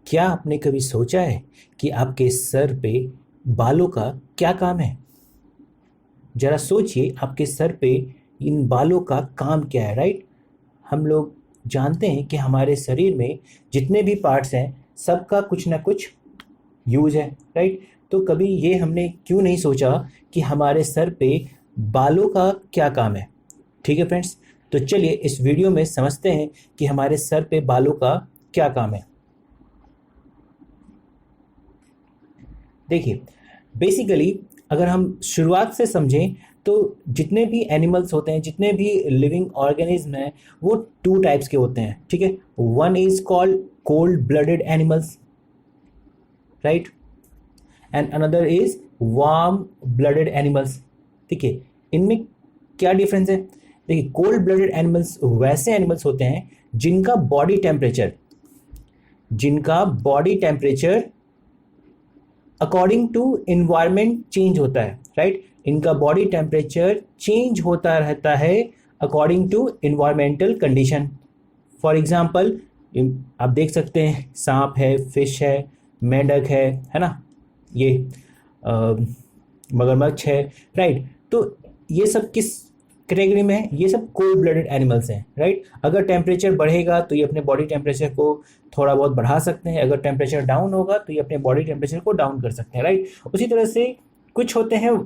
क्या आपने कभी सोचा है कि आपके सर पे बालों का क्या काम है? जरा सोचिए, आपके सर पे इन बालों का काम क्या है, राइट? हम लोग जानते हैं कि हमारे शरीर में जितने भी पार्ट्स हैं, सबका कुछ ना कुछ यूज है, राइट? तो कभी ये हमने क्यों नहीं सोचा कि हमारे सर पे बालों का क्या काम है? ठीक है फ्रेंड्स, तो चलिए इस वीडियो में समझते हैं कि हमारे सर पे बालों का क्या काम है। देखिए, बेसिकली अगर हम शुरुआत से समझें तो जितने भी एनिमल्स होते हैं, जितने भी लिविंग ऑर्गेनिज्म हैं, वो टू टाइप्स के होते हैं, ठीक है? One is called cold blooded animals, right? And another is warm blooded animals. ठीक है, इनमें क्या डिफरेंस है? देखिए, कोल्ड ब्लडेड एनिमल्स वैसे एनिमल्स होते हैं जिनका body temperature according to environment change होता है, राइट? इनका बॉडी टेम्परेचर चेंज होता रहता है according to environmental condition. For example, आप देख सकते हैं सांप है, फिश है, मेंढक है ना, ये मगरमच्छ है, राइट? तो ये सब किस कैटेगरी में है? ये सब कोल्ड ब्लडेड एनिमल्स हैं, राइट? अगर टेम्परेचर बढ़ेगा तो ये अपने बॉडी टेम्परेचर को थोड़ा बहुत बढ़ा सकते हैं, अगर टेम्परेचर डाउन होगा तो ये अपने बॉडी टेम्परेचर को डाउन कर सकते हैं, राइट? उसी तरह से कुछ होते हैं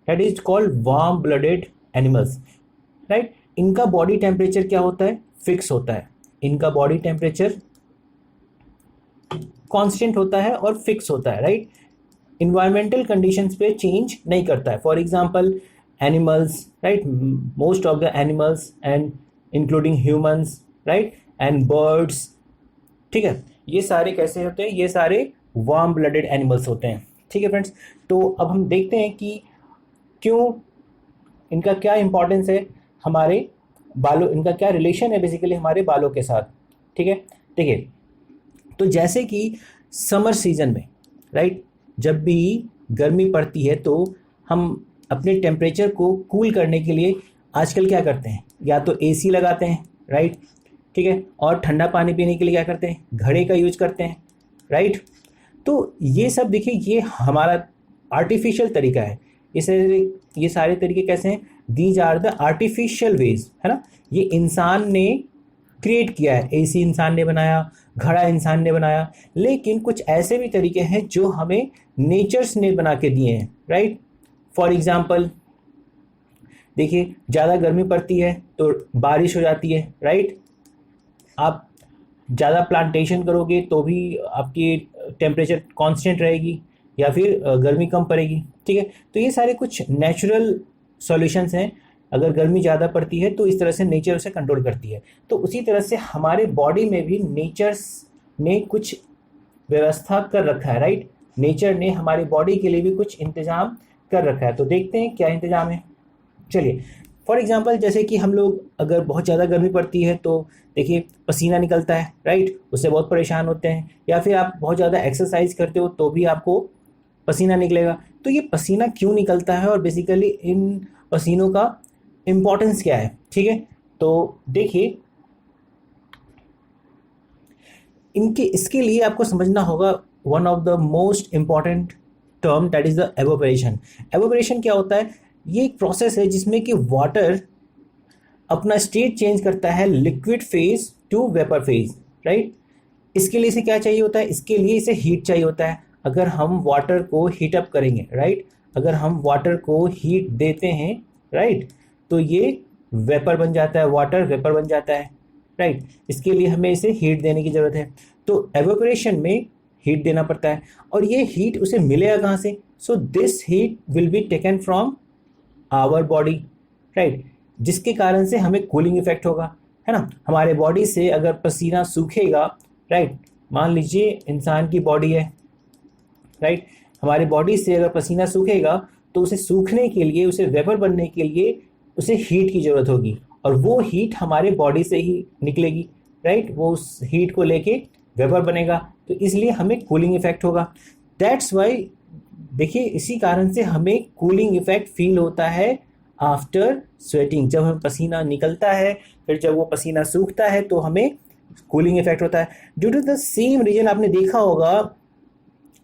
that is called warm blooded animals, right? इनका बॉडी टेम्परेचर क्या होता है? फिक्स होता है। इनका बॉडी टेम्परेचर कांस्टेंट होता है और फिक्स होता है, राइट? इन्वायरमेंटल कंडीशंस पे चेंज नहीं करता है। For example, animals, right? Most of the animals and including humans, right? And birds, ठीक है? ये सारे कैसे होते हैं? ये सारे वार्म ब्लडेड एनिमल्स होते हैं, ठीक है फ्रेंड्स? तो अब हम देखते हैं कि क्यों, इनका क्या इंपॉर्टेंस है हमारे बालों, इनका क्या रिलेशन है बेसिकली हमारे बालों के साथ, ठीक है? देखिए, तो जैसे कि समर सीजन में, राइट, जब भी गर्मी पड़ती है तो हम अपने टेम्परेचर को कूल करने के लिए आजकल क्या करते हैं? या तो एसी लगाते हैं, राइट? ठीक है, और ठंडा पानी पीने के लिए क्या करते हैं? घड़े का यूज करते हैं, राइट? तो ये सब देखिए, ये हमारा आर्टिफिशियल तरीका है। ये सारे तरीके कैसे हैं? These are the artificial ways, है ना? ये इंसान ने क्रिएट किया है, एसी इंसान ने बनाया, घड़ा इंसान ने बनाया, लेकिन कुछ ऐसे भी तरीके हैं जो हमें नेचर्स ने बना के दिए हैं, राइट? फॉर एग्जाम्पल, देखिए, ज़्यादा गर्मी पड़ती है तो बारिश हो जाती है, राइट? आप ज़्यादा प्लांटेशन करोगे तो भी आपकी टेम्परेचर कांस्टेंट रहेगी या फिर गर्मी कम पड़ेगी, ठीक है? तो ये सारे कुछ नेचुरल सॉल्यूशंस हैं। अगर गर्मी ज़्यादा पड़ती है तो इस तरह से नेचर उसे कंट्रोल करती है। तो उसी तरह से हमारे बॉडी में भी नेचर्स ने कुछ व्यवस्था कर रखा है, राइट? नेचर ने हमारी बॉडी के लिए भी कुछ इंतजाम कर रखा है। तो देखते हैं क्या इंतजाम है। चलिए, फॉर एग्जांपल, जैसे कि हम लोग अगर बहुत ज़्यादा गर्मी पड़ती है तो देखिए पसीना निकलता है, राइट? उससे बहुत परेशान होते हैं। या फिर आप बहुत ज़्यादा एक्सरसाइज करते हो तो भी आपको पसीना निकलेगा। तो ये पसीना क्यों निकलता है और बेसिकली इन पसीनों का इम्पोर्टेंस क्या है, ठीक है? तो देखिए, इसके लिए आपको समझना होगा one of the most important term, that is the evaporation. Evaporation क्या होता है? ये एक प्रोसेस है जिसमें कि वाटर अपना स्टेट चेंज करता है liquid phase two vapour phase, right? इसके लिए इसे क्या चाहिए होता है? इसके लिए इसे हीट चाहिए होता है। अगर हम वाटर को हीट अप करेंगे, राइट, अगर हम वाटर को हीट देते हैं, राइट, तो ये वेपर बन जाता है, वाटर वेपर बन जाता है, राइट? इसके लिए हमें इसे हीट देने की ज़रूरत है। तो एवोपरेशन में हीट देना पड़ता है, और ये हीट उसे मिलेगा कहाँ से? So this heat will be taken from our body, right? जिसके कारण से हमें कूलिंग इफेक्ट होगा, है ना? हमारे बॉडी से अगर पसीना सूखेगा, राइट, मान लीजिए इंसान की बॉडी है, राइट, हमारी बॉडी से अगर पसीना सूखेगा तो उसे सूखने के लिए, उसे वेपर बनने के लिए उसे हीट की ज़रूरत होगी, और वो हीट हमारे बॉडी से ही निकलेगी, राइट? वो उस हीट को लेके वेपर बनेगा, तो इसलिए हमें कूलिंग इफेक्ट होगा। दैट्स वाई, देखिए, इसी कारण से हमें कूलिंग इफेक्ट फील होता है आफ्टर स्वेटिंग। जब हमें पसीना निकलता है, फिर जब वो पसीना सूखता है तो हमें कूलिंग इफेक्ट होता है। Due to the same reason आपने देखा होगा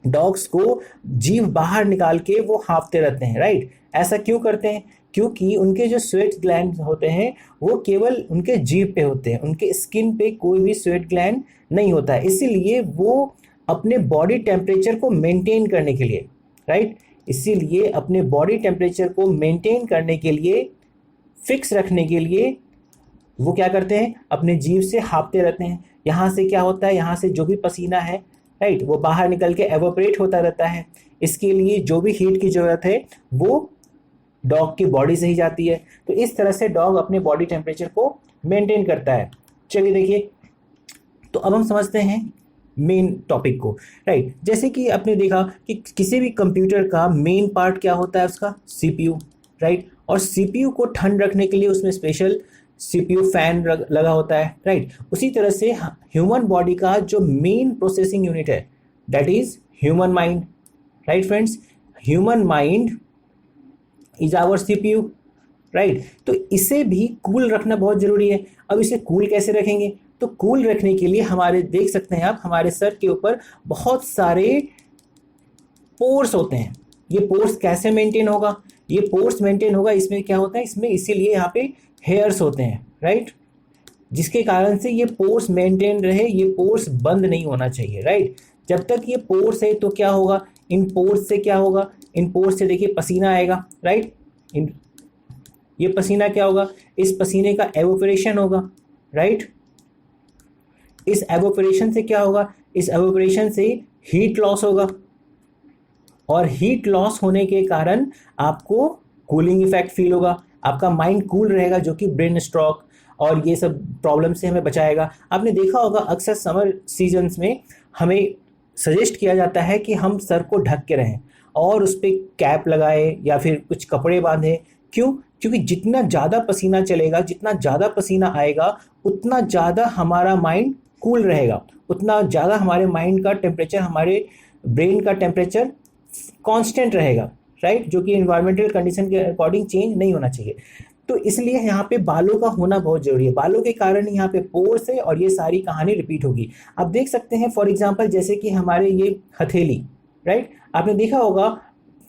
डॉग्स को जीभ बाहर निकाल के वो हाँफते रहते हैं, राइट। ऐसा क्यों करते हैं? क्योंकि उनके जो स्वेट ग्लैंड होते हैं वो केवल उनके जीभ पे होते हैं, उनके स्किन पे कोई भी स्वेट ग्लैंड नहीं होता है। इसीलिए वो अपने बॉडी टेम्परेचर को मेंटेन करने के लिए, राइट, इसीलिए अपने बॉडी टेम्परेचर को मेंटेन करने के लिए, फिक्स रखने के लिए वो क्या करते हैं? अपने जीभ से हाँफते रहते हैं। यहाँ से क्या होता है, यहाँ से जो भी पसीना है, राइट, वो बाहर निकल के एवोपरेट होता रहता है। इसके लिए जो भी हीट की ज़रूरत है वो डॉग की बॉडी से ही जाती है। तो इस तरह से डॉग अपने बॉडी टेम्परेचर को मेंटेन करता है। चलिए देखिए, तो अब हम समझते हैं मेन टॉपिक को, राइट। जैसे कि आपने देखा कि किसी भी कंप्यूटर का मेन पार्ट क्या होता है, उसका सीपीयू, राइट। और सीपीयू को ठंड रखने के लिए उसमें स्पेशल सीपीयू फैन लगा होता है, राइट। उसी तरह से ह्यूमन बॉडी का जो मेन प्रोसेसिंग यूनिट है that is human mind, right friends. Human mind is our CPU, right. तो इसे भी कूल रखना बहुत जरूरी है। अब इसे कूल कैसे रखेंगे? तो कूल रखने के लिए हमारे, देख सकते हैं आप, हमारे सर के ऊपर बहुत सारे पोर्स होते हैं। ये पोर्स कैसे मेंटेन होगा? ये पोर्स मेंटेन होगा, इसमें क्या होता है, इसमें इसीलिए यहाँ पे हेयर्स होते हैं, राइट, जिसके कारण से ये पोर्स मेंटेन रहे, ये पोर्स बंद नहीं होना चाहिए, राइट। जब तक ये पोर्स है तो क्या होगा, इन पोर्स से क्या होगा, इन पोर्स से देखिए पसीना आएगा, राइट। ये पसीना क्या होगा, इस पसीने का एवोपरेशन होगा, राइट। इस एवोपरेशन से क्या होगा, इस एवोपरेशन से हीट लॉस होगा, और हीट लॉस होने के कारण आपको कूलिंग इफेक्ट फील होगा, आपका माइंड कूल रहेगा, जो कि ब्रेन स्ट्रोक और ये सब प्रॉब्लम से हमें बचाएगा। आपने देखा होगा अक्सर समर सीजन्स में हमें सजेस्ट किया जाता है कि हम सर को ढक के रहें और उस पर कैप लगाए या फिर कुछ कपड़े बांधे। क्यों? क्योंकि जितना ज़्यादा पसीना चलेगा, जितना ज़्यादा पसीना आएगा, उतना ज़्यादा हमारा माइंड कूल रहेगा, उतना ज़्यादा हमारे माइंड का टेम्परेचर, हमारे ब्रेन का टेम्परेचर कांस्टेंट रहेगा, राइट, जो कि एनवायरमेंटल कंडीशन के अकॉर्डिंग चेंज नहीं होना चाहिए। तो इसलिए यहाँ पे बालों का होना बहुत जरूरी है। बालों के कारण यहाँ पे पोर्स है और ये सारी कहानी रिपीट होगी। आप देख सकते हैं फॉर एग्जांपल, जैसे कि हमारे ये हथेली, राइट, आपने देखा होगा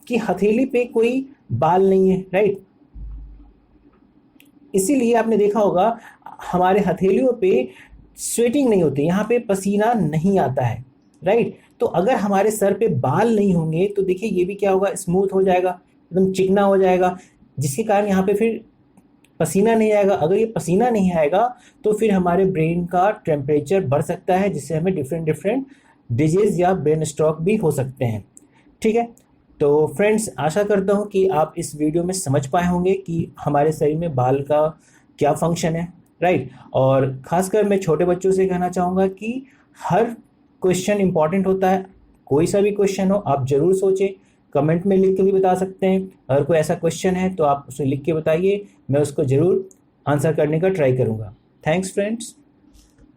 कि हथेली पे कोई बाल नहीं है, राइट। इसीलिए आपने देखा होगा हमारे हथेलियों पे स्वेटिंग नहीं होती, यहाँ पे पसीना नहीं आता है, राइट। तो अगर हमारे सर पे बाल नहीं होंगे तो देखिए ये भी क्या होगा, स्मूथ हो जाएगा, एकदम चिकना हो जाएगा, जिसके कारण यहाँ पे फिर पसीना नहीं आएगा। अगर ये पसीना नहीं आएगा तो फिर हमारे ब्रेन का टेम्परेचर बढ़ सकता है, जिससे हमें डिफरेंट डिजीज या ब्रेन स्ट्रोक भी हो सकते हैं, ठीक है। तो फ्रेंड्स, आशा करता हूँ कि आप इस वीडियो में समझ पाए होंगे कि हमारे शरीर में बाल का क्या फंक्शन है, राइट। और ख़ासकर मैं छोटे बच्चों से कहना चाहूँगा कि हर क्वेश्चन इंपॉर्टेंट होता है। कोई सा भी क्वेश्चन हो आप ज़रूर सोचें, कमेंट में लिख के भी बता सकते हैं। अगर कोई ऐसा क्वेश्चन है तो आप उसे लिख के बताइए, मैं उसको ज़रूर आंसर करने का ट्राई करूँगा। Thanks friends.